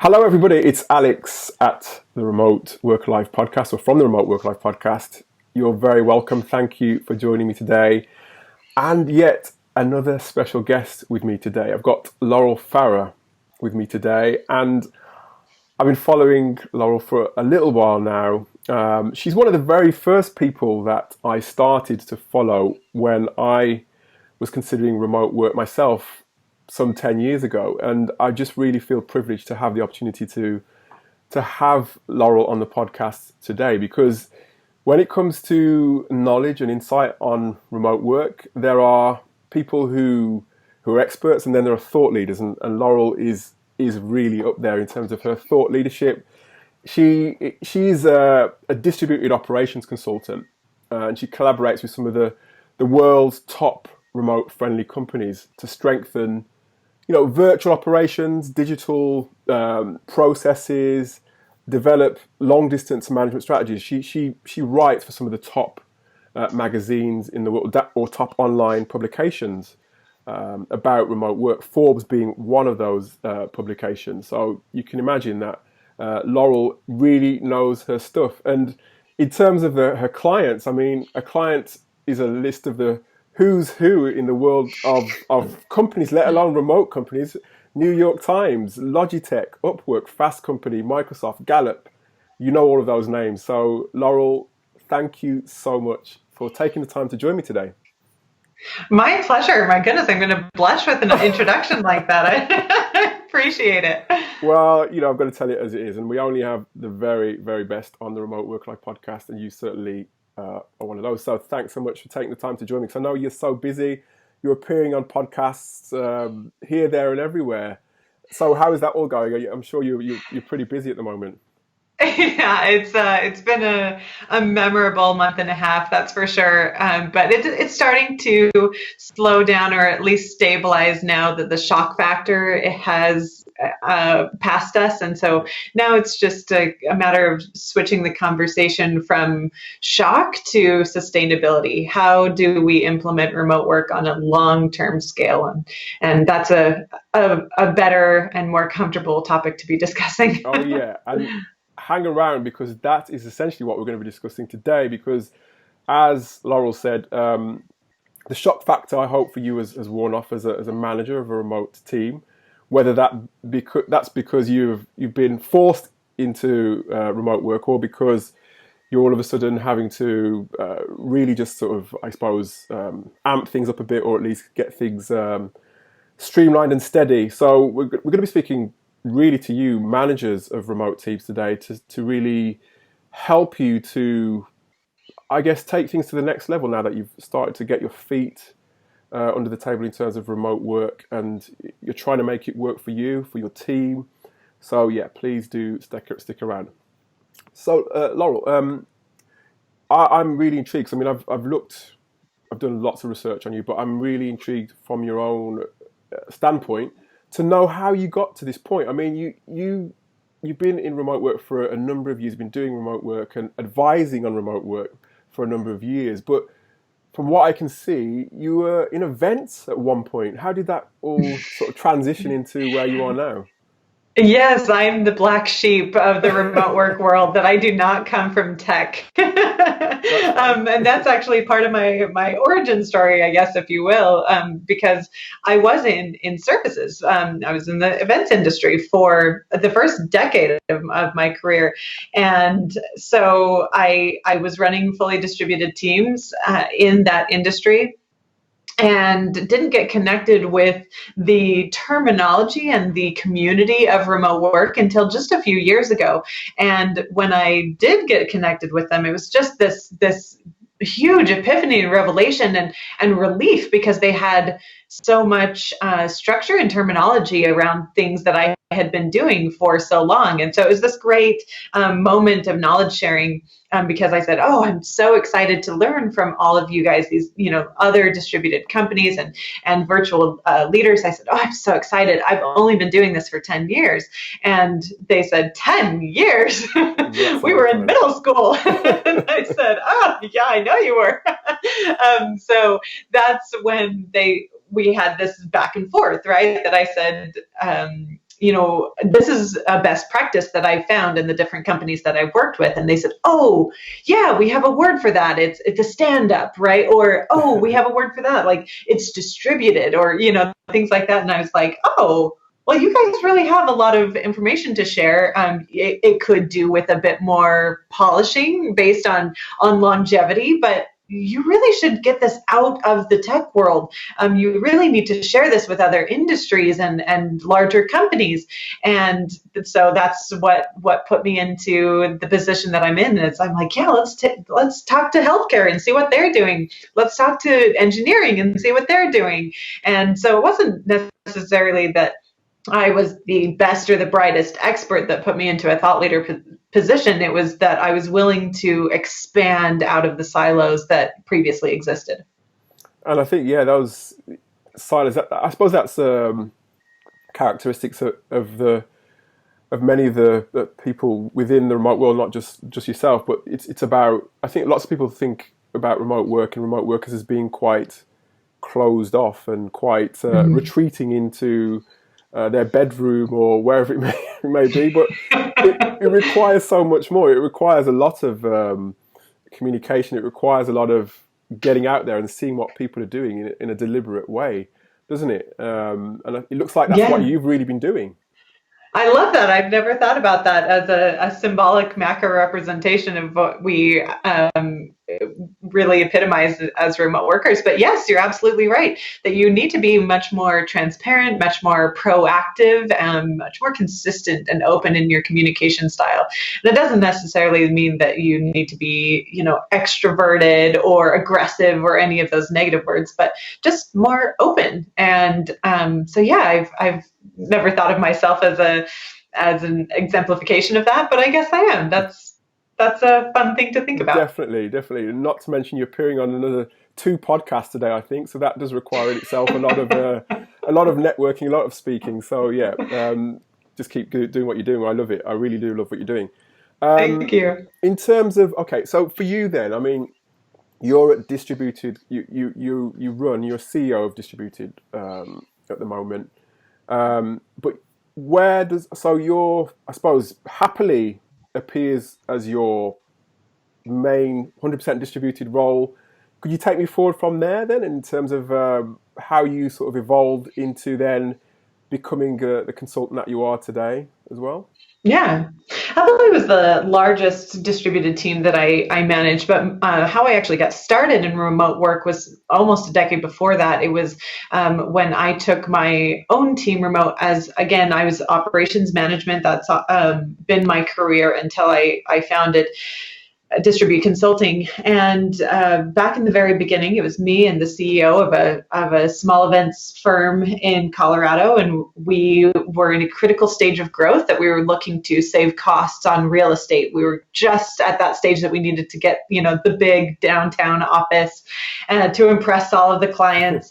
Hello, everybody. It's Alex at the Remote Work Life Podcast, or from the Remote Work Life Podcast. You're very welcome. Thank you for joining me today. And yet another special guest with me today. I've got Laurel with me today, and I've been following Laurel for a little while now. She's one of the very first people that I started to follow when I was considering remote work myself some 10 years ago, and I just really feel privileged to have the opportunity to have Laurel on the podcast today, because when it comes to knowledge and insight on remote work, there are people who are experts, and then there are thought leaders, and Laurel is really up there in terms of her thought leadership. She's a distributed operations consultant, and she collaborates with some of the world's top remote friendly companies to strengthen virtual operations, digital processes, develop long-distance management strategies. She writes for some of the top magazines in the world, or top online publications about remote work, Forbes being one of those publications. So you can imagine that Laurel really knows her stuff. And in terms of her clients, I mean, a client is a list of the who's who in the world of companies, let alone remote companies. New York Times, Logitech, Upwork, Fast Company, Microsoft, Gallup. You know all of those names. So Laurel, thank you so much for taking the time to join me today. My pleasure. My goodness, I'm going to blush with an introduction like that. I appreciate it. Well, I've got to tell it as it is. And we only have the very, very best on the Remote Work Life podcast. And you certainly are one of those. So thanks so much for taking the time to join me, because I know you're so busy. You're appearing on podcasts here, there, and everywhere. So how is that all going? I'm sure you're pretty busy at the moment. Yeah, it's been a memorable month and a half, that's for sure. But it's starting to slow down, or at least stabilize, now that the shock factor has passed us. And so now it's just a matter of switching the conversation from shock to sustainability. How do we implement remote work on a long-term scale? And that's a better and more comfortable topic to be discussing. Oh yeah. And hang around, because that is essentially what we're going to be discussing today. Because as Laurel said, the shock factor, I hope, for you has worn off as a manager of a remote team. Whether that's because you've been forced into remote work, or because you're all of a sudden having to really just sort of, I suppose, amp things up a bit, or at least get things streamlined and steady. So we're going to be speaking really to you, managers of remote teams, today, to really help you to, I guess, take things to the next level now that you've started to get your feet under the table in terms of remote work, and you're trying to make it work for you, for your team. So yeah, please do stick around. So Laurel, I'm really intrigued. I mean, I've done lots of research on you, but I'm really intrigued from your own standpoint to know how you got to this point. I mean, you've been in remote work for a number of years, been doing remote work and advising on remote work for a number of years. But from what I can see, you were in events at one point. How did that all sort of transition into where you are now? Yes, I'm the black sheep of the remote work world, that I do not come from tech. And that's actually part of my origin story, I guess, if you will, because I was in services. I was in the events industry for the first decade of my career. And so I was running fully distributed teams in that industry, and didn't get connected with the terminology and the community of remote work until just a few years ago. And when I did get connected with them, it was just this huge epiphany and revelation and relief, because they had so much structure and terminology around things that I had been doing for so long. And so it was this great moment of knowledge sharing, because I said, oh, I'm so excited to learn from all of you guys, these, other distributed companies and virtual leaders. I said, oh, I'm so excited. I've only been doing this for 10 years. And they said, 10 years? We were in middle school. And I said, oh, yeah, I know you were. So that's when we had this back and forth, right? That I said, this is a best practice that I found in the different companies that I've worked with. And they said, oh, yeah, we have a word for that. It's a stand up, right? Or, oh, we have a word for that. Like it's distributed or, things like that. And I was like, oh, well, you guys really have a lot of information to share. It could do with a bit more polishing based on longevity, but you really should get this out of the tech world. You really need to share this with other industries and larger companies. And so that's what put me into the position that I'm in. I'm like, yeah, let's talk to healthcare and see what they're doing. Let's talk to engineering and see what they're doing. And so it wasn't necessarily that I was the best or the brightest expert that put me into a thought leader position. It was that I was willing to expand out of the silos that previously existed. And I think, those silos, I suppose that's characteristics of many of the people within the remote world, not just yourself, but it's about, I think lots of people think about remote work and remote workers as being quite closed off and quite retreating into their bedroom or wherever it may be, but it requires so much more. It requires a lot of communication. It requires a lot of getting out there and seeing what people are doing in a deliberate way, doesn't it? And it looks like that's what you've really been doing. I love that. I've never thought about that as a symbolic macro representation of what we really epitomize as remote workers. But yes, you're absolutely right that you need to be much more transparent, much more proactive, much more consistent and open in your communication style. That doesn't necessarily mean that you need to be, extroverted or aggressive or any of those negative words, but just more open. And I've never thought of myself as an exemplification of that, but I guess I am. That's a fun thing to think about. Definitely. Not to mention you're appearing on another 2 podcasts today, I think. So that does require in itself a lot of networking, a lot of speaking. So just keep doing what you're doing. I love it. I really do love what you're doing. Thank you. In terms of so for you then, I mean, you're at Distributed. You're CEO of Distributed at the moment. But where does your, I suppose, happily appears as your main 100% distributed role? Could you take me forward from there then in terms of how you sort of evolved into then becoming the consultant that you are today as well? Yeah, I believe it was the largest distributed team that I managed, but how I actually got started in remote work was almost a decade before that. It was when I took my own team remote again, I was operations management. That's been my career until I founded Distribute Consulting. And back in the very beginning, it was me and the CEO of a small events firm in Colorado. And we were in a critical stage of growth that we were looking to save costs on real estate. We were just at that stage that we needed to get, the big downtown office to impress all of the clients.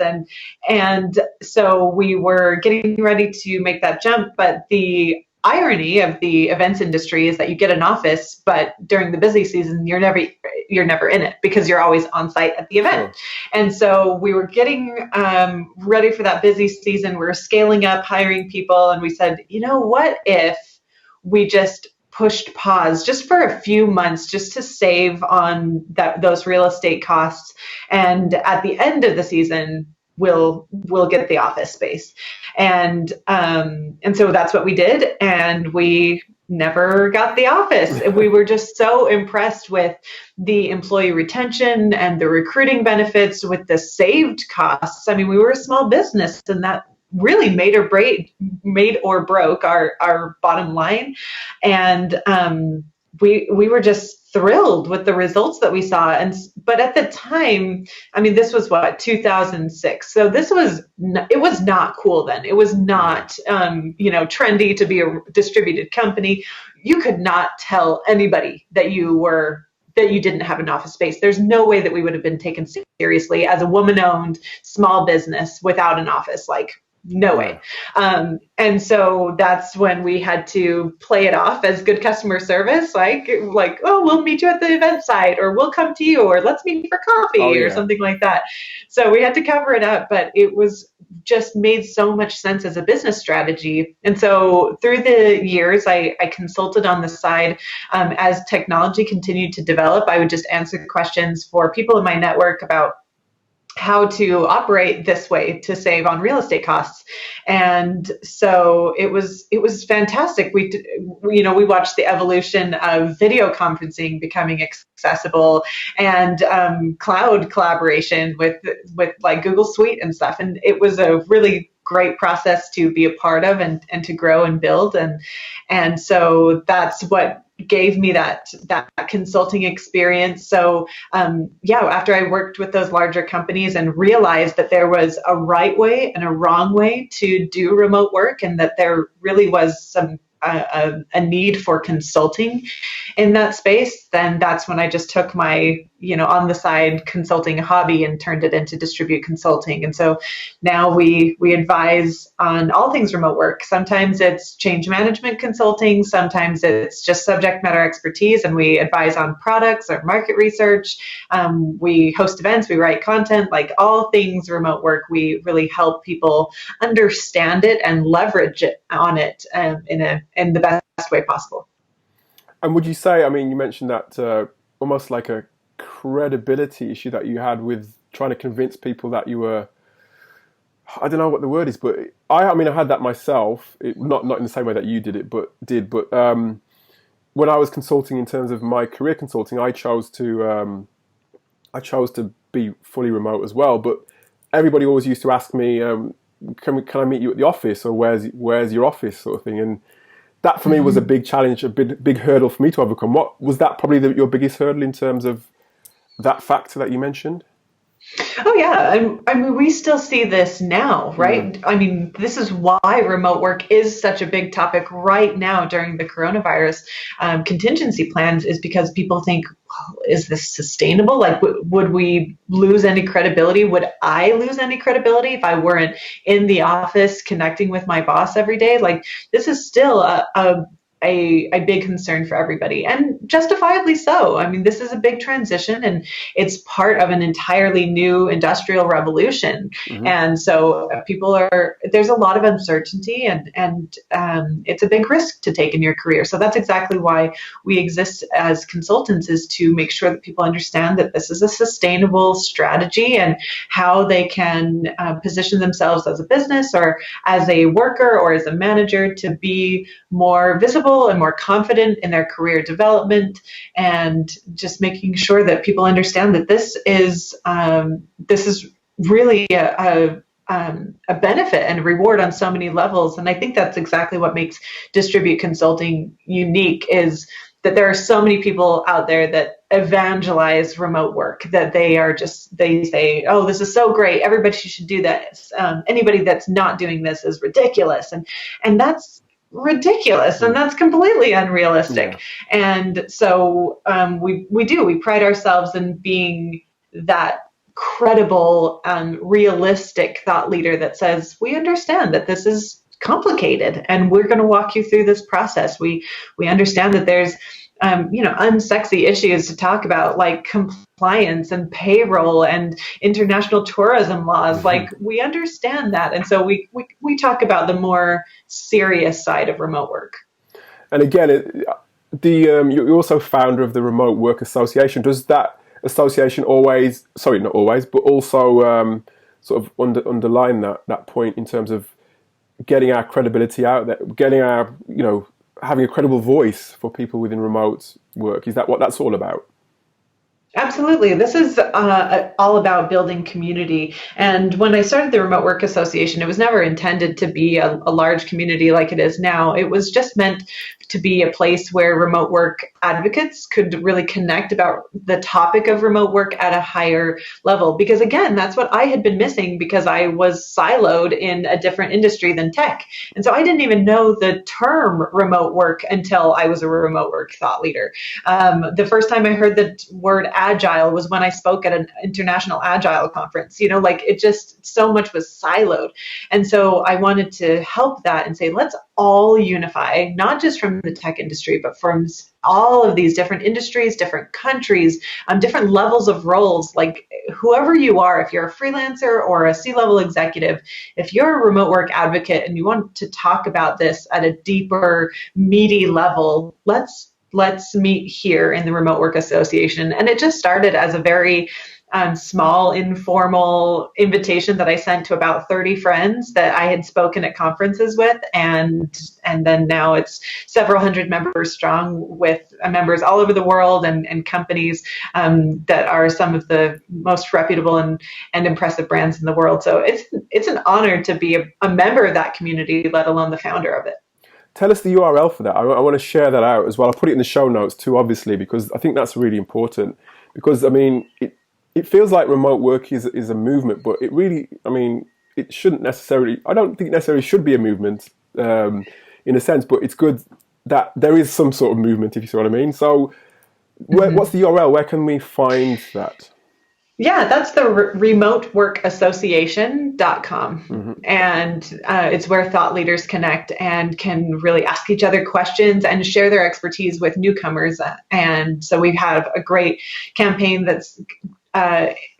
And so we were getting ready to make that jump. But the irony of the events industry is that you get an office, but during the busy season, you're never in it because you're always on site at the event. Sure. And so we were getting ready for that busy season. We were scaling up, hiring people, and we said, what if we just pushed pause just for a few months just to save on those real estate costs, and at the end of the season we'll get the office space. And so that's what we did, and we never got the office. We were just so impressed with the employee retention and the recruiting benefits with the saved costs. I mean, we were a small business, and that really made or broke our bottom line. And we were just thrilled with the results that we saw. But at the time, I mean, this was 2006. So it was not cool then. It was not, trendy to be a distributed company. You could not tell anybody that you didn't have an office space. There's no way that we would have been taken seriously as a woman-owned small business without an office. Like, No Yeah. way. And so that's when we had to play it off as good customer service, like, oh, we'll meet you at the event site, or we'll come to you, or let's meet for Oh coffee, or yeah. something like that. So we had to cover it up, but it was just made so much sense as a business strategy. And so through the years, I consulted on the side. As technology continued to develop, I would just answer questions for people in my network about how to operate this way to save on real estate costs. And so it was fantastic. We watched the evolution of video conferencing becoming accessible, and cloud collaboration with like Google Suite and stuff. And it was a really great process to be a part of, and to grow and build. And so that's what gave me that consulting experience. So after I worked with those larger companies and realized that there was a right way and a wrong way to do remote work, and that there really was some a need for consulting in that space, then that's when I just took my on the side consulting hobby and turned it into Distribute Consulting. And so now we advise on all things remote work. Sometimes it's change management consulting, sometimes it's just subject matter expertise, and we advise on products or market research. We host events, we write content, like all things remote work. We really help people understand it and leverage it on it in the best way possible. And would you say, I mean, you mentioned that almost like a credibility issue that you had with trying to convince people that you were, I don't know what the word is, but I mean, I had that myself, not in the same way that you but when I was consulting in terms of my career consulting, I chose to be fully remote as well. But everybody always used to ask me, can I meet you at the office, or where's your office, sort of thing. And that for me was a big challenge, a big hurdle for me to overcome. What was that probably your biggest hurdle in terms of that factor that you mentioned? Oh yeah, I mean, we still see this now, right? I mean, this is why remote work is such a big topic right now during the coronavirus contingency plans, is because people think, well, is this sustainable? Like, would we lose any credibility? Would I lose any credibility if I weren't in the office connecting with my boss every day? Like, this is still a big concern for everybody, and justifiably so. I mean, this is a big transition, and it's part of an entirely new industrial revolution. Mm-hmm. And so there's a lot of uncertainty, and it's a big risk to take in your career. So that's exactly why we exist as consultants, is to make sure that people understand that this is a sustainable strategy, and how they can position themselves as a business, or as a worker, or as a manager, to be more visible and more confident in their career development, and just making sure that people understand that this is really a benefit and a reward on so many levels. And I think that's exactly what makes Distribute Consulting unique, is that there are so many people out there that evangelize remote work, that they say, oh, this is so great, everybody should do this. Anybody that's not doing this is ridiculous. And that's ridiculous, and that's completely unrealistic. Yeah. And so we pride ourselves in being that credible and realistic thought leader that says, we understand that this is complicated, and we're going to walk you through this process. We understand that there's unsexy issues to talk about, like compliance and payroll and international tourism laws. Mm-hmm. Like, we understand that. And so we talk about the more serious side of remote work. And again, you're also founder of the Remote Work Association. Does that association not always, but also sort of underline that point in terms of getting our credibility out there, getting our, having a credible voice for people within remote work? Is that what that's all about? Absolutely. This is all about building community. And when I started the Remote Work Association, it was never intended to be a large community like it is now. It was just meant to be a place where remote work advocates could really connect about the topic of remote work at a higher level. Because again, that's what I had been missing because I was siloed in a different industry than tech. And so I didn't even know the term remote work until I was a remote work thought leader. The first time I heard the word agile was when I spoke at an international agile conference. Like it just so much was siloed. And so I wanted to help that and say, let's all unify, not just from the tech industry, but from all of these different industries, different countries, different levels of roles. Like whoever you are, if you're a freelancer or a C-level executive, if you're a remote work advocate and you want to talk about this at a deeper, meaty level, let's meet here in the Remote Work Association. And it just started as a very small, informal invitation that I sent to about 30 friends that I had spoken at conferences with. And then now it's several hundred members strong with members all over the world and companies that are some of the most reputable and impressive brands in the world. So it's an honor to be a member of that community, let alone the founder of it. Tell us the URL for that. I want to share that out as well. I'll put it in the show notes too, obviously, because I think that's really important. Because, I mean, it feels like remote work is a movement, but it really, I mean, it shouldn't necessarily, I don't think it necessarily should be a movement in a sense, but it's good that there is some sort of movement, if you see what I mean. So what's the URL? Where can we find that? Yeah, that's the remoteworkassociation.com. Mm-hmm. And it's where thought leaders connect and can really ask each other questions and share their expertise with newcomers. And so we have a great campaign that's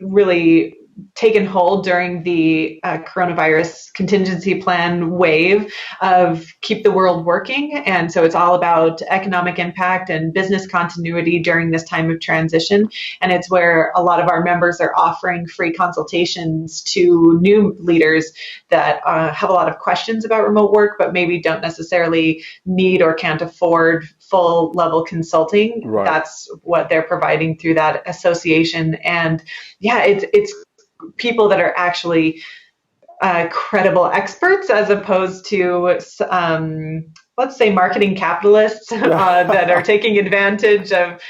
really taken hold during the coronavirus contingency plan wave of Keep the World Working. And so it's all about economic impact and business continuity during this time of transition. And it's where a lot of our members are offering free consultations to new leaders that have a lot of questions about remote work, but maybe don't necessarily need or can't afford full level consulting. Right. That's what they're providing through that association. And yeah, it's people that are actually credible experts as opposed to, let's say, marketing capitalists that are taking advantage of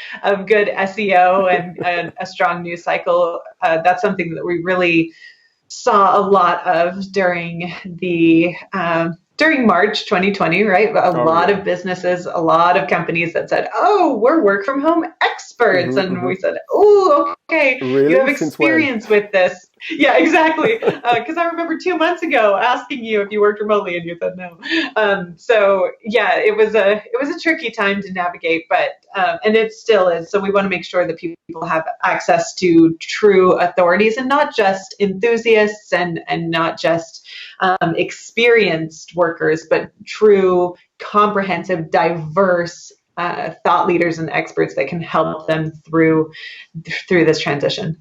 good SEO and a strong news cycle. That's something that we really saw a lot of during March 2020, right? A lot of businesses, a lot of companies that said, oh, we're work from home experts. And we said, oh, okay, really? You have experience with this. Yeah, exactly. Because I remember 2 months ago asking you if you worked remotely and you said no. So yeah, it was a tricky time to navigate, but and it still is. So we want to make sure that people have access to true authorities and not just enthusiasts and not just experienced workers, but true, comprehensive, diverse thought leaders and experts that can help them through this transition.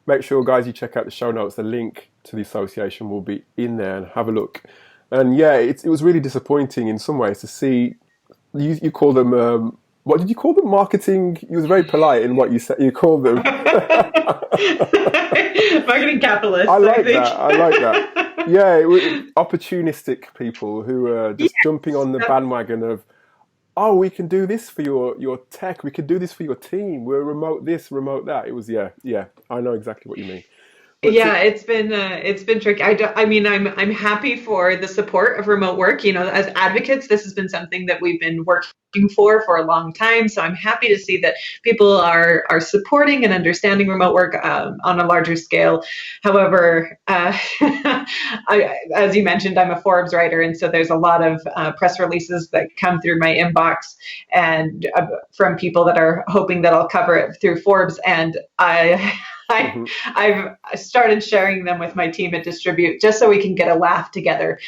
Make sure, guys, you check out the show notes. The link to the association will be in there, and have a look. And yeah, it was really disappointing in some ways to see you call them. What did you call them? Marketing. You was very polite in what you said. You called them marketing capitalists. I like that. Yeah, it was opportunistic people who are just jumping on the bandwagon of, oh, we can do this for your tech. We can do this for your team. We're remote this, remote that. It was, yeah. I know exactly what you mean. But it's been tricky. I'm happy for the support of remote work. As advocates, this has been something that we've been working for a long time. So I'm happy to see that people are supporting and understanding remote work on a larger scale. However, as you mentioned, I'm a Forbes writer, and so there's a lot of press releases that come through my inbox and from people that are hoping that I'll cover it through Forbes, and I've started sharing them with my team at Distribute just so we can get a laugh together,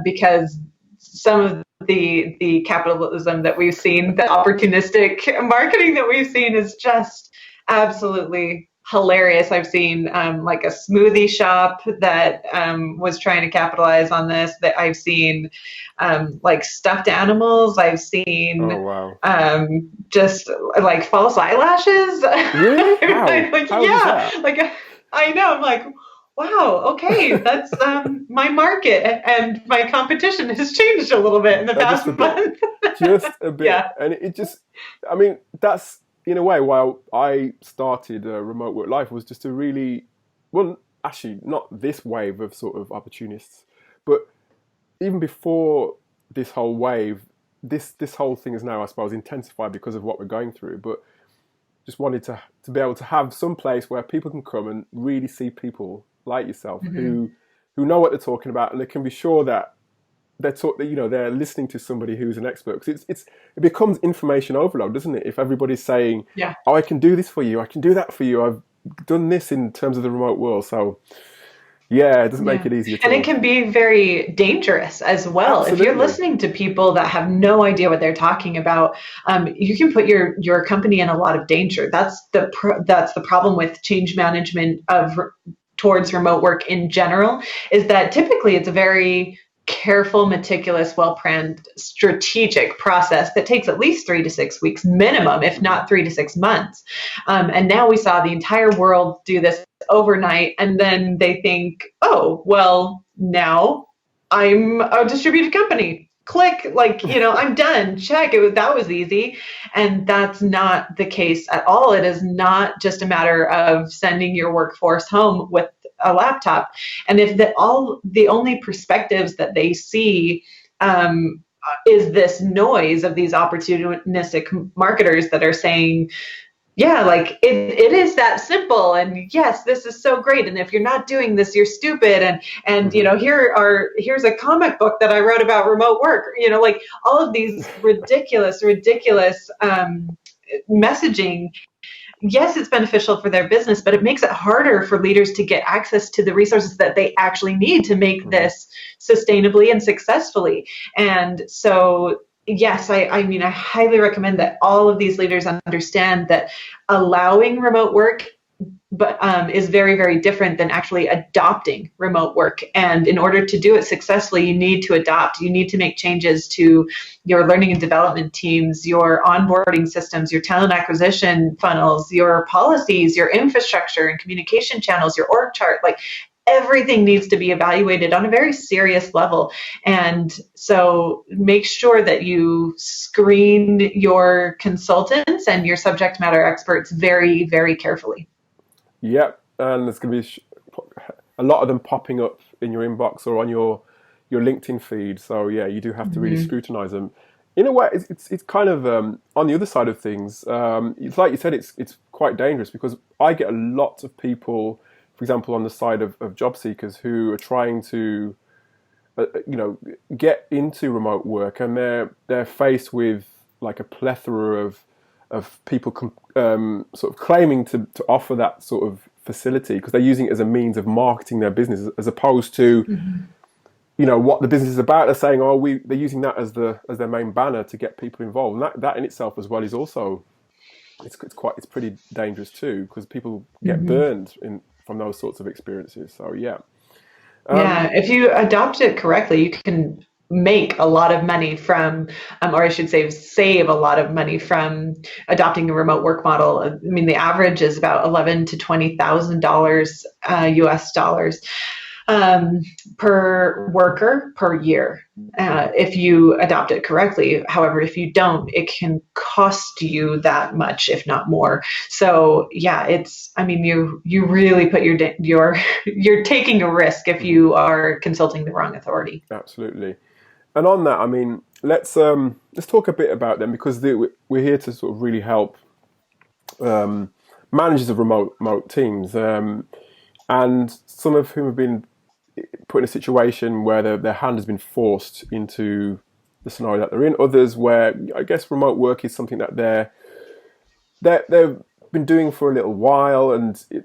because some of the capitalism that we've seen, the opportunistic marketing that we've seen is just absolutely hilarious. I've seen like a smoothie shop that was trying to capitalize on this. That I've seen like stuffed animals. I've seen just like false eyelashes. Really? How? I know. I'm like, wow, okay, that's my market, and my competition has changed a little bit in the past month. just a bit. Yeah. And it just, I mean, that's in a way why I started remote work life, was just to really, well, actually not this wave of sort of opportunists, but even before this whole wave, this whole thing is now, I suppose, intensified because of what we're going through. But just wanted to be able to have some place where people can come and really see people like yourself who know what they're talking about, and they can be sure that they're listening to somebody who's an expert. Because it becomes information overload, doesn't it? If everybody's saying, Yeah. "Oh, I can do this for you. I can do that for you. I've done this in terms of the remote world." So, yeah, it doesn't make it easier. And it can be very dangerous as well. Absolutely. If you're listening to people that have no idea what they're talking about, you can put your company in a lot of danger. That's the problem with change management towards remote work in general, is that typically it's a very careful, meticulous, well-planned, strategic process that takes at least 3 to 6 weeks minimum, if not 3 to 6 months. And now we saw the entire world do this overnight, and then they think, oh, well, now I'm a distributed company. Click, I'm done. Check. That was easy. And that's not the case at all. It is not just a matter of sending your workforce home with a laptop. And if the only perspectives that they see is this noise of these opportunistic marketers that are saying, yeah, like it is that simple, and yes, this is so great, and if you're not doing this, you're stupid, and here's a comic book that I wrote about remote work, like all of these ridiculous messaging. Yes, it's beneficial for their business, but it makes it harder for leaders to get access to the resources that they actually need to make this sustainably and successfully. And so, yes, I mean, I highly recommend that all of these leaders understand that allowing remote work is very, very different than actually adopting remote work. And in order to do it successfully, you need to adopt. You need to make changes to your learning and development teams, your onboarding systems, your talent acquisition funnels, your policies, your infrastructure and communication channels, your org chart. Like, everything needs to be evaluated on a very serious level. And so make sure that you screen your consultants and your subject matter experts very, very carefully. Yep, and there's going to be a lot of them popping up in your inbox or on your LinkedIn feed. So yeah, you do have to really scrutinize them. In a way, it's kind of on the other side of things. It's like you said, it's quite dangerous, because I get a lot of people, for example, on the side of job seekers who are trying to, get into remote work, and they're faced with like a plethora of people sort of claiming to offer that sort of facility, because they're using it as a means of marketing their business, as opposed to what the business is about. They're saying, they're using that as their main banner to get people involved, and that in itself as well is also it's pretty dangerous too, because people get burned from those sorts of experiences. So yeah. If you adopt it correctly, you can make a lot of money from, or I should say, save a lot of money from adopting a remote work model. I mean, the average is about $11,000 to $20,000 US dollars per worker per year, if you adopt it correctly. However, if you don't, it can cost you that much, if not more. So yeah, you really put you're taking a risk if you are consulting the wrong authority. Absolutely. And on that, I mean, let's talk a bit about them, because we're here to sort of really help managers of remote teams, and some of whom have been put in a situation where their hand has been forced into the scenario that they're in. Others where I guess remote work is something that they've been doing for a little while,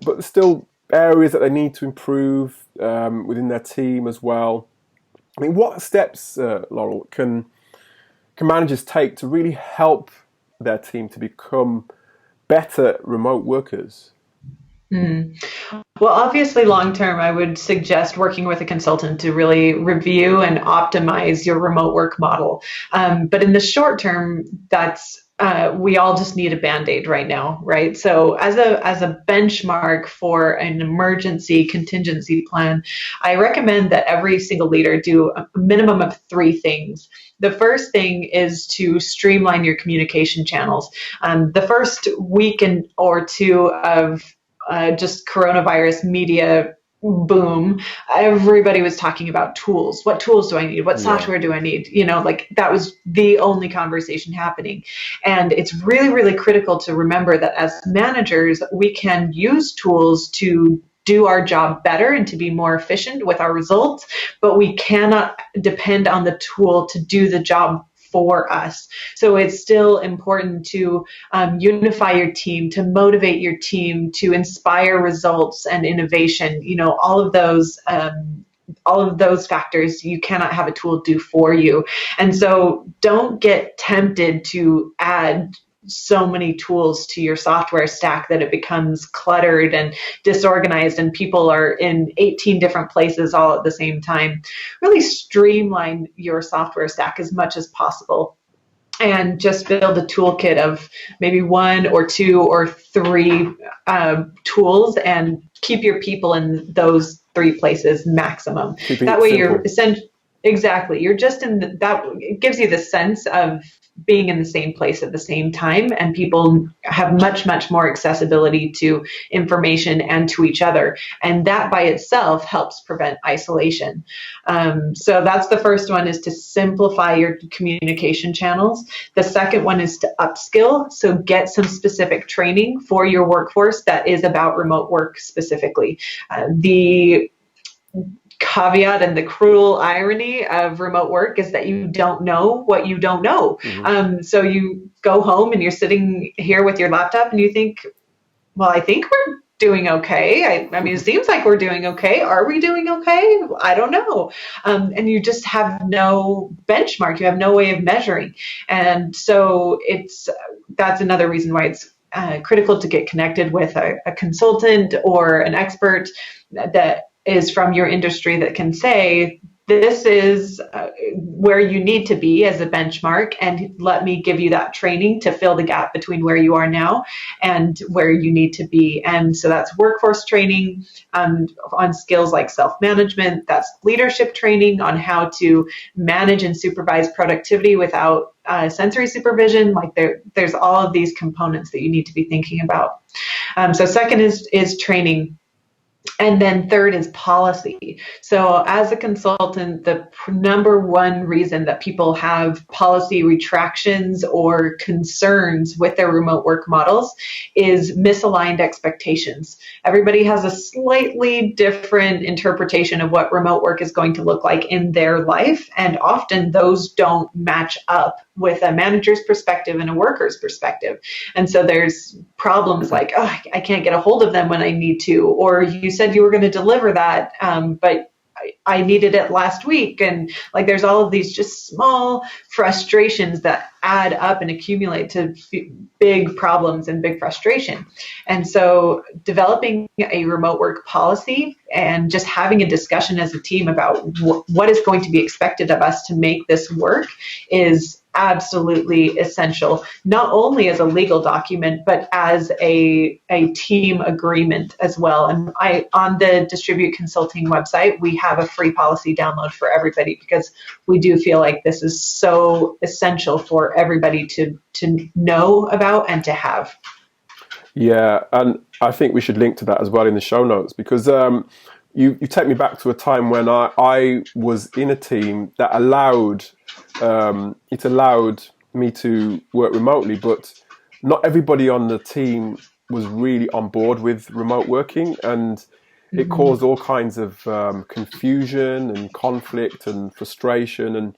but there's still areas that they need to improve within their team as well. I mean, what steps, Laurel, can managers take to really help their team to become better remote workers? Well, obviously, long term, I would suggest working with a consultant to really review and optimize your remote work model. But in the short term, that's we all just need a Band-Aid right now, right? So as a benchmark for an emergency contingency plan, I recommend that every single leader do a minimum of three things. The first thing is to streamline your communication channels. The first week or two of just coronavirus media boom, everybody was talking about tools. What tools do I need? What software do I need? Like that was the only conversation happening. And it's really, really critical to remember that as managers, we can use tools to do our job better and to be more efficient with our results, but we cannot depend on the tool to do the job for us. So it's still important to unify your team, to motivate your team, to inspire results and innovation. All of those factors you cannot have a tool do for you. And so don't get tempted to add so many tools to your software stack that it becomes cluttered and disorganized and people are in 18 different places all at the same time. Really streamline your software stack as much as possible and just build a toolkit of maybe one or two or three tools and keep your people in those three places maximum. That way you're essentially, exactly, you're just that. It gives you the sense of being in the same place at the same time, and people have much, much more accessibility to information and to each other. And that by itself helps prevent isolation. So that's the first one, is to simplify your communication channels. The second one is to upskill. So get some specific training for your workforce that is about remote work specifically. The caveat and the cruel irony of remote work is that you don't know what you don't know. So you go home and you're sitting here with your laptop and you think, well, I think we're doing okay. I mean, it seems like we're doing okay. Are we doing okay? I don't know. And you just have no benchmark. You have no way of measuring. And so that's another reason why it's critical to get connected with a consultant or an expert that is from your industry that can say, this is where you need to be as a benchmark, and let me give you that training to fill the gap between where you are now and where you need to be. And so that's workforce training on skills like self-management. That's leadership training on how to manage and supervise productivity without sensory supervision. Like there's all of these components that you need to be thinking about. So second is training. And then third is policy. So as a consultant, the number one reason that people have policy retractions or concerns with their remote work models is misaligned expectations. Everybody has a slightly different interpretation of what remote work is going to look like in their life. And often those don't match up with a manager's perspective and a worker's perspective. And so there's problems like, oh, I can't get a hold of them when I need to, or you said you were going to deliver that, but I needed it last week. And like, there's all of these just small frustrations that add up and accumulate to big problems and big frustration. And so developing a remote work policy and just having a discussion as a team about what is going to be expected of us to make this work is absolutely essential, not only as a legal document, but as a team agreement as well. And on the Distribute Consulting website, we have a free policy download for everybody, because we do feel like this is so essential for everybody to know about and to have. Yeah, and I think we should link to that as well in the show notes, because you take me back to a time when I was in a team that allowed me to work remotely, but not everybody on the team was really on board with remote working, and it caused all kinds of confusion and conflict and frustration, and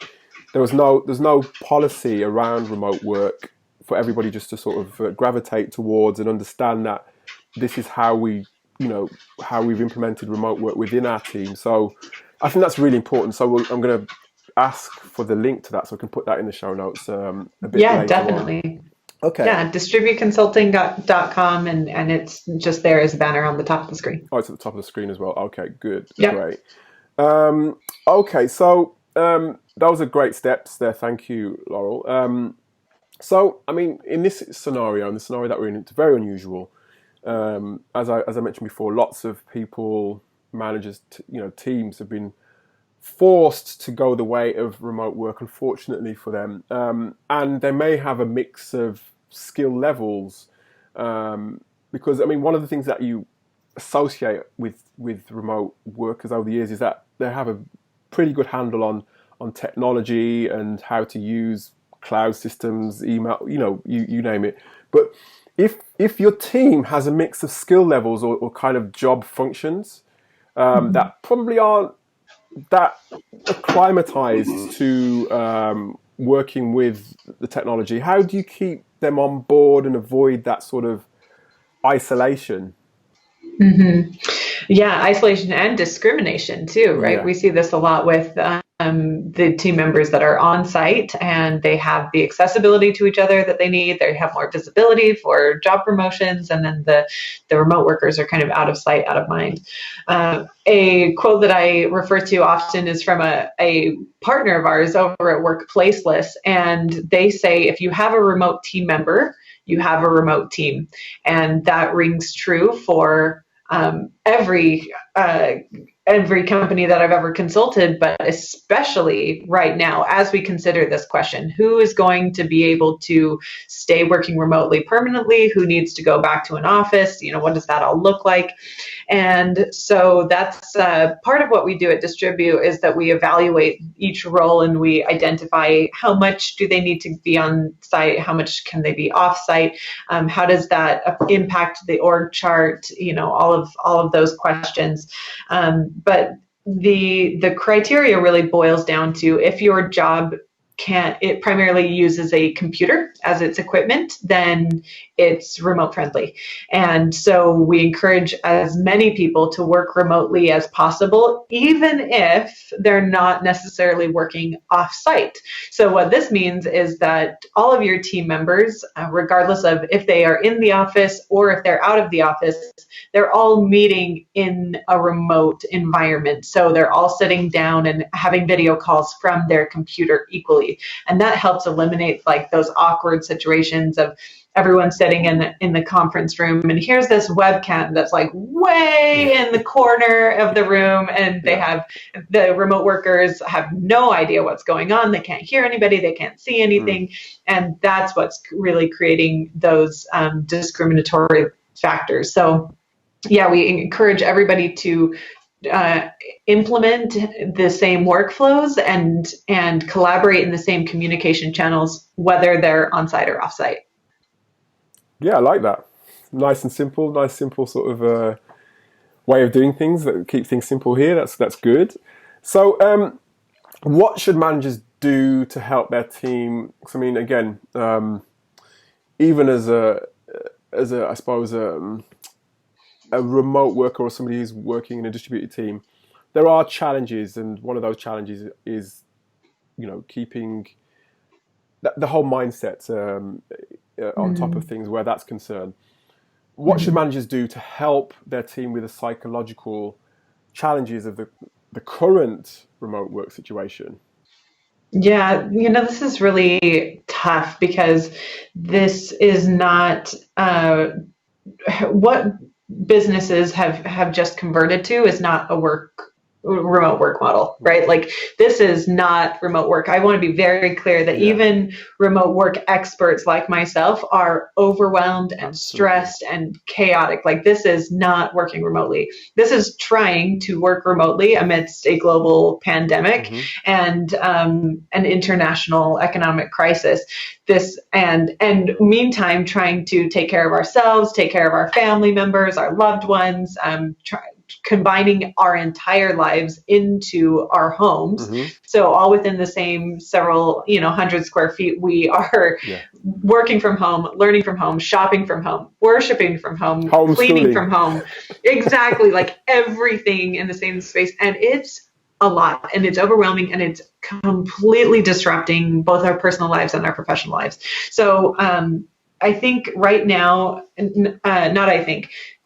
there's no policy around remote work for everybody just to sort of gravitate towards and understand that this is how we've implemented remote work within our team. So I think that's really important. So I'm going to ask for the link to that, so I can put that in the show notes a bit later. Yeah, definitely. On. Okay. Yeah, distributeconsulting.com, and it's just there as a banner on the top of the screen. Oh, it's at the top of the screen as well. Okay, good. Yep. Great. Okay, so those are great steps there. Thank you, Laurel. So, I mean, in this scenario, in the scenario that we're in, it's very unusual. As I mentioned before, lots of people, managers, teams have been forced to go the way of remote work, unfortunately for them. And they may have a mix of skill levels, because, I mean, one of the things that you associate with remote workers over the years is that they have a pretty good handle on technology and how to use cloud systems, email, you name it. But if your team has a mix of skill levels or kind of job functions that probably aren't that acclimatized to working with the technology, how do you keep them on board and avoid that sort of isolation? Mm-hmm. Yeah, isolation and discrimination too, right? Yeah. We see this a lot with the team members that are on site and they have the accessibility to each other that they need. They have more visibility for job promotions, and then the remote workers are kind of out of sight, out of mind. A quote that I refer to often is from a partner of ours over at Workplaceless, and they say if you have a remote team member, you have a remote team, and that rings true for every company that I've ever consulted, but especially right now, as we consider this question, who is going to be able to stay working remotely permanently? Who needs to go back to an office? What does that all look like? And so that's part of what we do at Distribute, is that we evaluate each role and we identify how much do they need to be on site, how much can they be off site, how does that impact the org chart, all of those questions. But the criteria really boils down to, if your job it primarily uses a computer as its equipment, then it's remote friendly. And so we encourage as many people to work remotely as possible, even if they're not necessarily working off site. So what this means is that all of your team members, regardless of if they are in the office or if they're out of the office, they're all meeting in a remote environment. So they're all sitting down and having video calls from their computer equally. And that helps eliminate like those awkward situations of everyone sitting in the conference room, and here's this webcam that's like way in the corner of the room, and they have the remote workers have no idea what's going on. They can't hear anybody, they can't see anything. And that's what's really creating those discriminatory factors. So yeah, we encourage everybody to implement the same workflows and collaborate in the same communication channels, whether they're on site or off site. Yeah, I like that. Nice simple sort of way of doing things that keep things simple here. That's good. So, what should managers do to help their team? 'Cause, I mean, again, even as I suppose a remote worker or somebody who's working in a distributed team, there are challenges, and one of those challenges is, keeping the whole mindset on top of things where that's concerned. What should managers do to help their team with the psychological challenges of the current remote work situation? Yeah, this is really tough, because this is not what businesses have just converted to is not a remote work model, right? Like, this is not remote work. I want to be very clear that even remote work experts like myself are overwhelmed and stressed and chaotic. Like, this is not working remotely. This is trying to work remotely amidst a global pandemic and an international economic crisis. This and meantime trying to take care of ourselves, take care of our family members, our loved ones, combining our entire lives into our homes. So all within the same several, 100 square feet, we are working from home, learning from home, shopping from home, worshiping from home, cleaning from home. Exactly. Like, everything in the same space. And it's a lot, and it's overwhelming, and it's completely disrupting both our personal lives and our professional lives. So I think right now,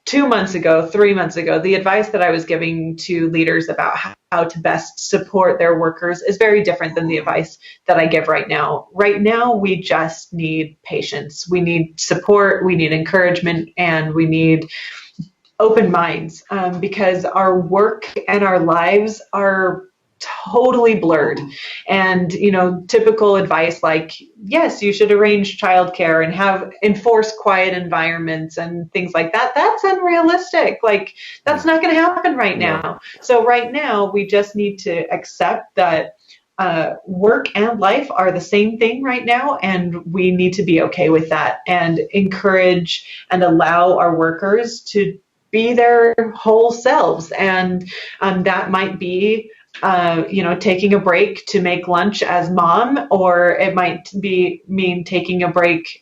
2 months ago, 3 months ago, the advice that I was giving to leaders about how to best support their workers is very different than the advice that I give right now. Right now, we just need patience. We need support, we need encouragement, and we need open minds, because our work and our lives are totally blurred. And typical advice like, yes, you should arrange childcare and have enforce quiet environments and things like that, that's unrealistic. Like, that's not going to happen right now. So right now we just need to accept that work and life are the same thing right now, and we need to be okay with that and encourage and allow our workers to be their whole selves. And that might be taking a break to make lunch as mom, or it might mean taking a break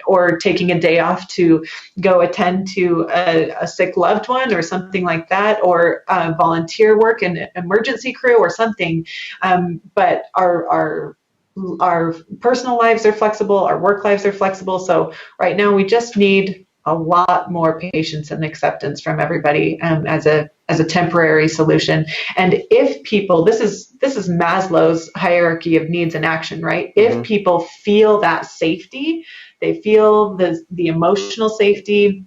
or taking a day off to go attend to a sick loved one or something like that, or volunteer work in emergency crew or something. But our personal lives are flexible, our work lives are flexible. So right now we just need a lot more patience and acceptance from everybody as a temporary solution. And if people, this is Maslow's hierarchy of needs and action, right? If people feel that safety, they feel the emotional safety,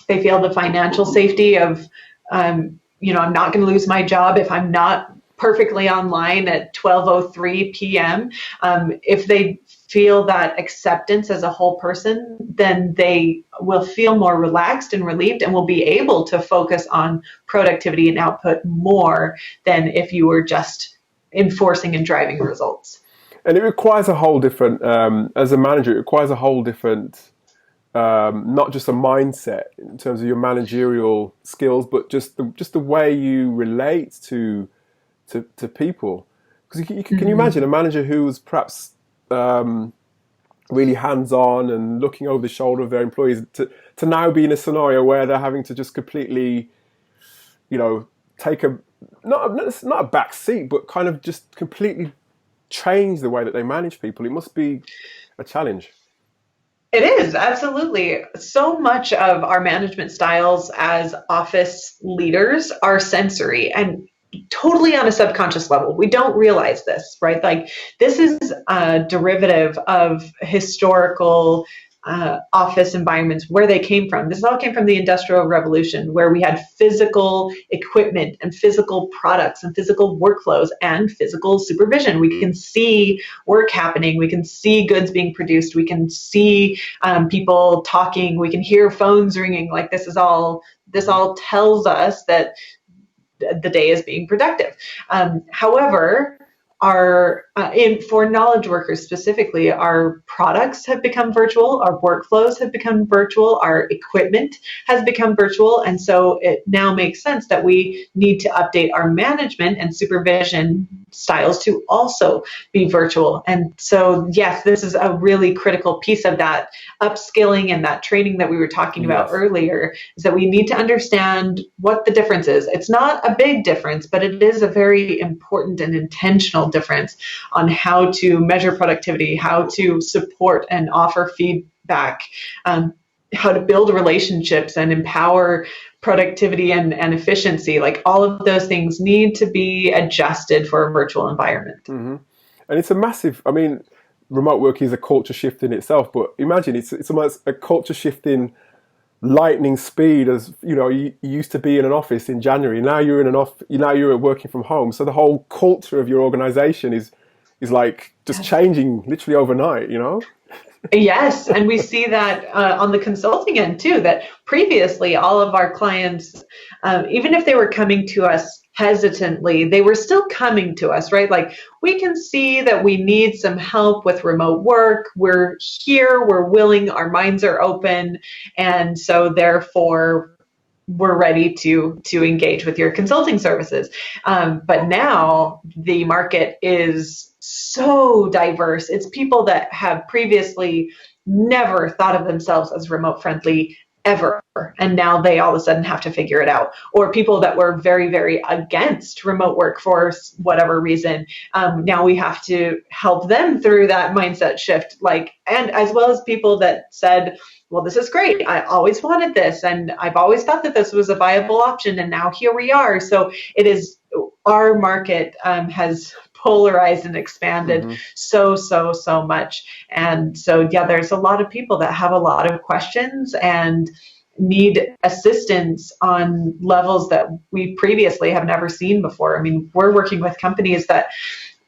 they feel the financial safety of, I'm not going to lose my job if I'm not perfectly online at 12:03 p.m. If they feel that acceptance as a whole person, then they will feel more relaxed and relieved and will be able to focus on productivity and output more than if you were just enforcing and driving results. And it requires a whole different, as a manager, it requires a whole different, not just a mindset in terms of your managerial skills, but just the way you relate to people. Because can you imagine a manager who was perhaps really hands-on and looking over the shoulder of their employees to now be in a scenario where they're having to just completely, take not a back seat, but kind of just completely change the way that they manage people. It must be a challenge. It is, absolutely. So much of our management styles as office leaders are sensory and totally on a subconscious level. We don't realize this, right? Like, this is a derivative of historical office environments, where they came from. This all came from the Industrial Revolution, where we had physical equipment and physical products and physical workflows and physical supervision. We can see work happening. We can see goods being produced. We can see people talking. We can hear phones ringing. Like, this all tells us that the day is being productive. However, for knowledge workers specifically, our products have become virtual, our workflows have become virtual, our equipment has become virtual, and so it now makes sense that we need to update our management and supervision styles to also be virtual. And so, yes, this is a really critical piece of that upskilling and that training that we were talking about earlier, is that we need to understand what the difference is. It's not a big difference, but it is a very important and intentional difference on how to measure productivity, how to support and offer feedback, how to build relationships and empower productivity and efficiency. Like, all of those things need to be adjusted for a virtual environment. Mm-hmm. And it's a massive, remote working is a culture shift in itself, but imagine it's almost a culture shift in lightning speed. As you used to be in an office in January, now you're in now you're working from home, so the whole culture of your organization is like just changing literally overnight. Yes, and we see that on the consulting end too, that previously all of our clients, even if they were coming to us hesitantly, they were still coming to us, right? Like, we can see that we need some help with remote work. We're here, we're willing, our minds are open, and so therefore we're ready to engage with your consulting services. But now the market is so diverse. It's people that have previously never thought of themselves as remote friendly ever. And now they all of a sudden have to figure it out. Or people that were very, very against remote work for whatever reason. Now we have to help them through that mindset shift, and as well as people that said, well, this is great. I always wanted this, and I've always thought that this was a viable option, and now here we are. So it is, our market has polarized and expanded so much. And so, yeah, there's a lot of people that have a lot of questions and need assistance on levels that we previously have never seen before. I mean, we're working with companies that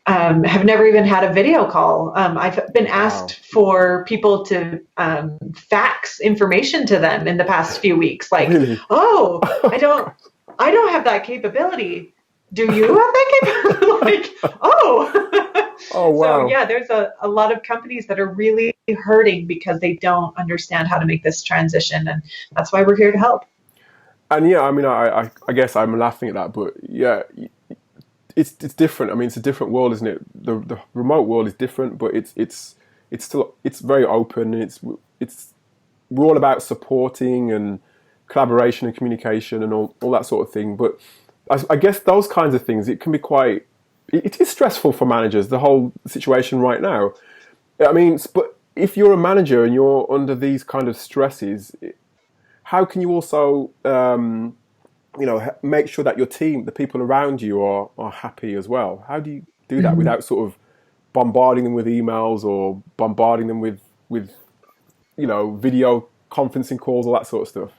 have never even had a video call. I've been asked for people to fax information to them in the past few weeks. Like, really? Oh, I don't have that capability. Do you have that capability? Oh, wow. So yeah, there's a lot of companies that are really hurting because they don't understand how to make this transition, and that's why we're here to help. And yeah, I mean, I guess I'm laughing at that, but yeah, it's different. I mean, it's a different world, isn't it? The remote world is different, but it's still very open. We're all about supporting and collaboration and communication and all that sort of thing. But I guess those kinds of things, it can be it is stressful for managers, the whole situation right now. I mean, but if you're a manager and you're under these kind of stresses, how can you also, make sure that your team, the people around you are happy as well? How do you do that without sort of bombarding them with emails or bombarding them with video conferencing calls, all that sort of stuff?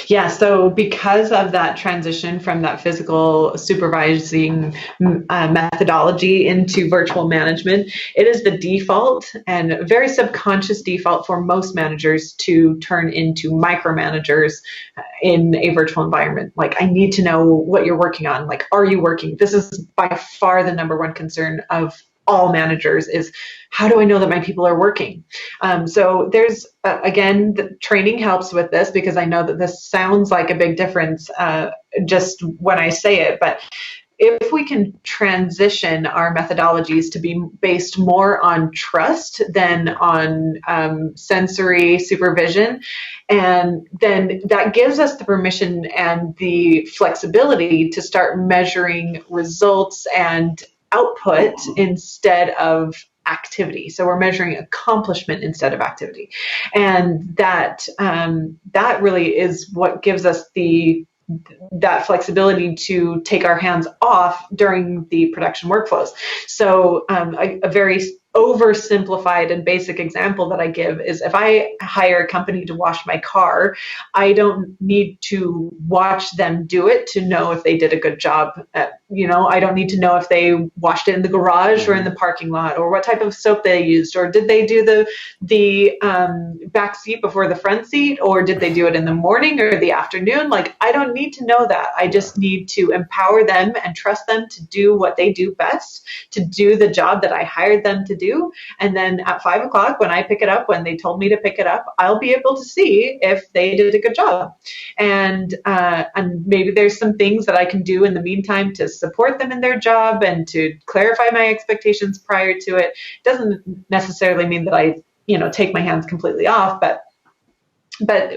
Yeah, so because of that transition from that physical supervising methodology into virtual management, it is the default and a very subconscious default for most managers to turn into micromanagers in a virtual environment. Like, I need to know what you're working on. Like, are you working? This is by far the number one concern of all managers is, how do I know that my people are working? So there's, again, the training helps with this, because I know that this sounds like a big difference just when I say it. But if we can transition our methodologies to be based more on trust than on sensory supervision, and then that gives us the permission and the flexibility to start measuring results and output instead of activity. So we're measuring accomplishment instead of activity. And that really is what gives us that flexibility to take our hands off during the production workflows. So a very oversimplified and basic example that I give is, if I hire a company to wash my car, I don't need to watch them do it to know if they did a good job. I don't need to know if they washed it in the garage or in the parking lot, or what type of soap they used, or did they do the back seat before the front seat, or did they do it in the morning or the afternoon? Like, I don't need to know that. I just need to empower them and trust them to do what they do best, to do the job that I hired them to do. And then at 5 o'clock, when I pick it up, when they told me to pick it up, I'll be able to see if they did a good job. And maybe there's some things that I can do in the meantime to support them in their job and to clarify my expectations prior to it. It doesn't necessarily mean that I, take my hands completely off, but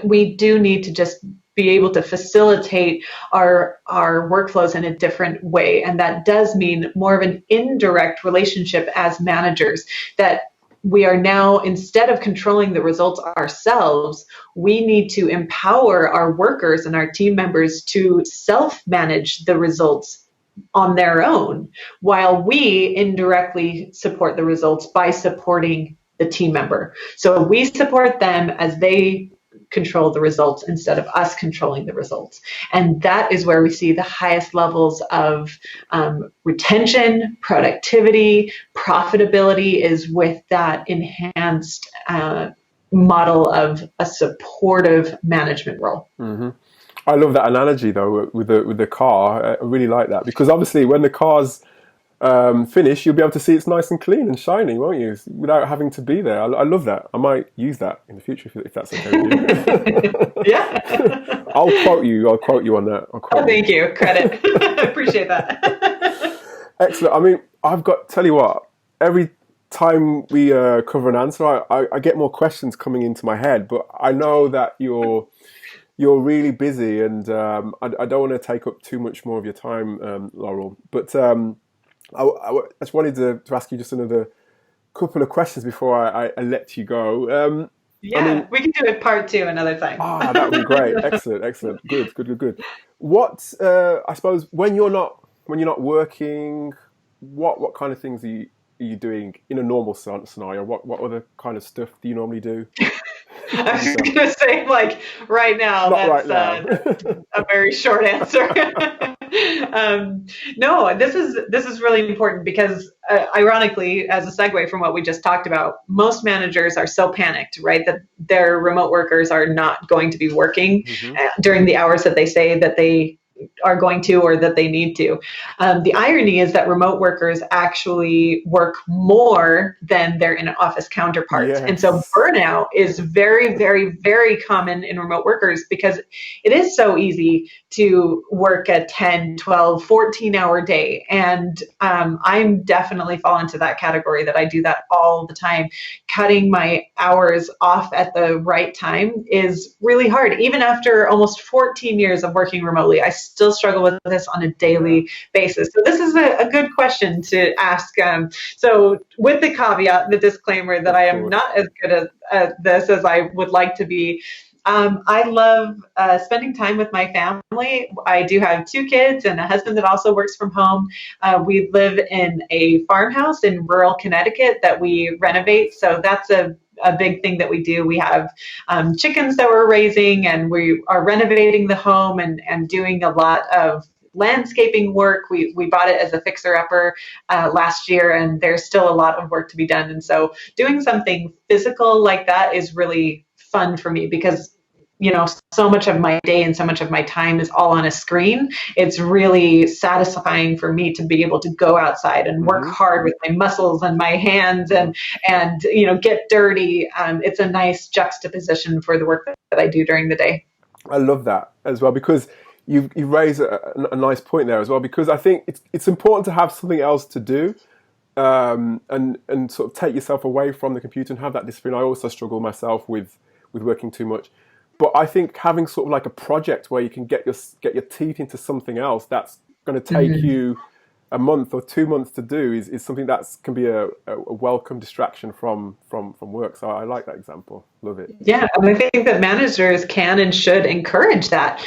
we do need to just be able to facilitate our workflows in a different way. And that does mean more of an indirect relationship as managers, that we are now, instead of controlling the results ourselves, we need to empower our workers and our team members to self-manage the results on their own, while we indirectly support the results by supporting the team member. So we support them as they control the results instead of us controlling the results. And that is where we see the highest levels of retention, productivity, profitability, is with that enhanced model of a supportive management role. Mm-hmm. I love that analogy though with the car. I really like that, because obviously when the car's finish, you'll be able to see it's nice and clean and shiny, won't you? Without having to be there. I love that. I might use that in the future if that's okay with you. Yeah. I'll quote you on that. Thank you. Credit. I appreciate that. Excellent. I mean, tell you what, every time we cover an answer, I get more questions coming into my head, but I know that you're really busy, and I don't want to take up too much more of your time, Laurel. But I just wanted to ask you just another couple of questions before I let you go. Yeah, we can do it part two another time. That would be great. Excellent. Good. What I suppose when you're not working, what kind of things are you doing in a normal scenario? What other kind of stuff do you normally do? I was going to say, like, right now, Not that's right now. a very short answer. No, this is really important because, ironically, as a segue from what we just talked about, most managers are so panicked, right, that their remote workers are not going to be working during the hours that they say that they are going to or that they need to. The irony is that remote workers actually work more than their in-office counterparts. Yes. And so burnout is very, very, very common in remote workers because it is so easy to work a 10, 12, 14-hour day. And I'm definitely fall into that category that I do that all the time. Cutting my hours off at the right time is really hard. Even after almost 14 years of working remotely, I still struggle with this on a daily basis. So this is a good question to ask. So with the caveat, the disclaimer that I am not as good at this as I would like to be, I love spending time with my family. I do have 2 kids and a husband that also works from home. We live in a farmhouse in rural Connecticut that we renovate. So that's a big thing that we do. We have chickens that we're raising, and we are renovating the home and doing a lot of landscaping work. We bought it as a fixer-upper last year, and there's still a lot of work to be done. And so doing something physical like that is really fun for me because so much of my day and so much of my time is all on a screen. It's really satisfying for me to be able to go outside and work hard with my muscles and my hands and get dirty. It's a nice juxtaposition for the work that I do during the day. I love that as well, because you raise a nice point there as well, because I think it's important to have something else to do, and sort of take yourself away from the computer and have that discipline. I also struggle myself with working too much. But I think having sort of like a project where you can get your teeth into something else that's going to take you a month or 2 months to do is something that can be a welcome distraction from work. So I like that example. Love it. Yeah, and I think that managers can and should encourage that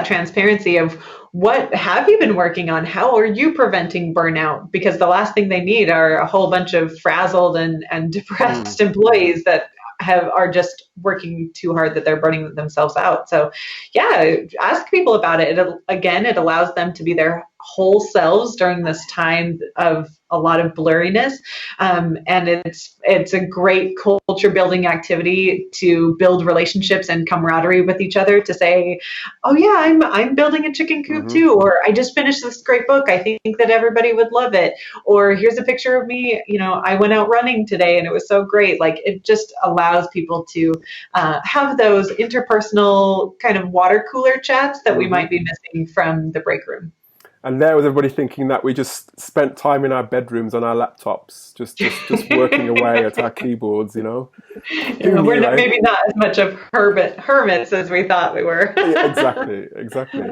transparency of what have you been working on? How are you preventing burnout? Because the last thing they need are a whole bunch of frazzled and depressed employees that are just working too hard, that they're burning themselves out. So yeah, ask people about it. It allows them to be their whole selves during this time of a lot of blurriness. And it's a great culture building activity to build relationships and camaraderie with each other, to say, oh yeah, I'm building a chicken coop too, or I just finished this great book. I think that everybody would love it. Or here's a picture of me, I went out running today and it was so great. Like, it just allows people to have those interpersonal kind of water cooler chats that we might be missing from the break room. And there was everybody thinking that we just spent time in our bedrooms on our laptops, just working away at our keyboards, We're maybe not as much of hermits as we thought we were. Yeah, exactly.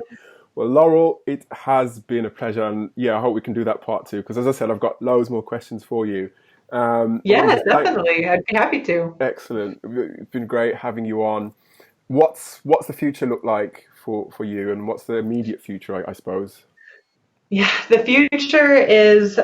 Well, Laurel, it has been a pleasure, and I hope we can do that part 2, because as I said, I've got loads more questions for you. Definitely. I'd be happy to. Excellent. It's been great having you on. What's the future look like for you, and what's the immediate future, I suppose? Yeah, the future is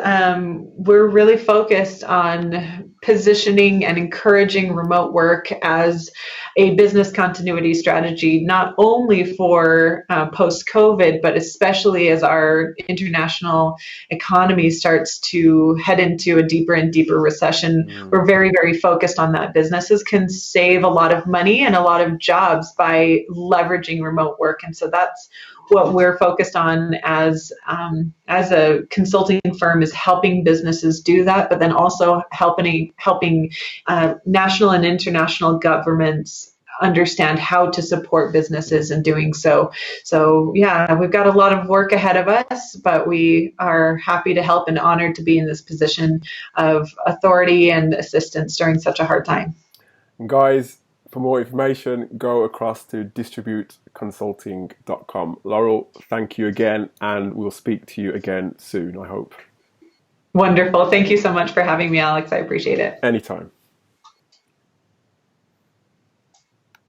we're really focused on positioning and encouraging remote work as a business continuity strategy, not only for post-COVID, but especially as our international economy starts to head into a deeper and deeper recession. We're very, very focused on that. Businesses can save a lot of money and a lot of jobs by leveraging remote work. And so that's what we're focused on as a consulting firm, is helping businesses do that, but then also helping national and international governments understand how to support businesses in doing so. So yeah, we've got a lot of work ahead of us, but we are happy to help and honored to be in this position of authority and assistance during such a hard time. And guys, for more information, go across to distributeconsulting.com. Laurel, thank you again, and we'll speak to you again soon, I hope. Wonderful. Thank you so much for having me, Alex. I appreciate it. Anytime.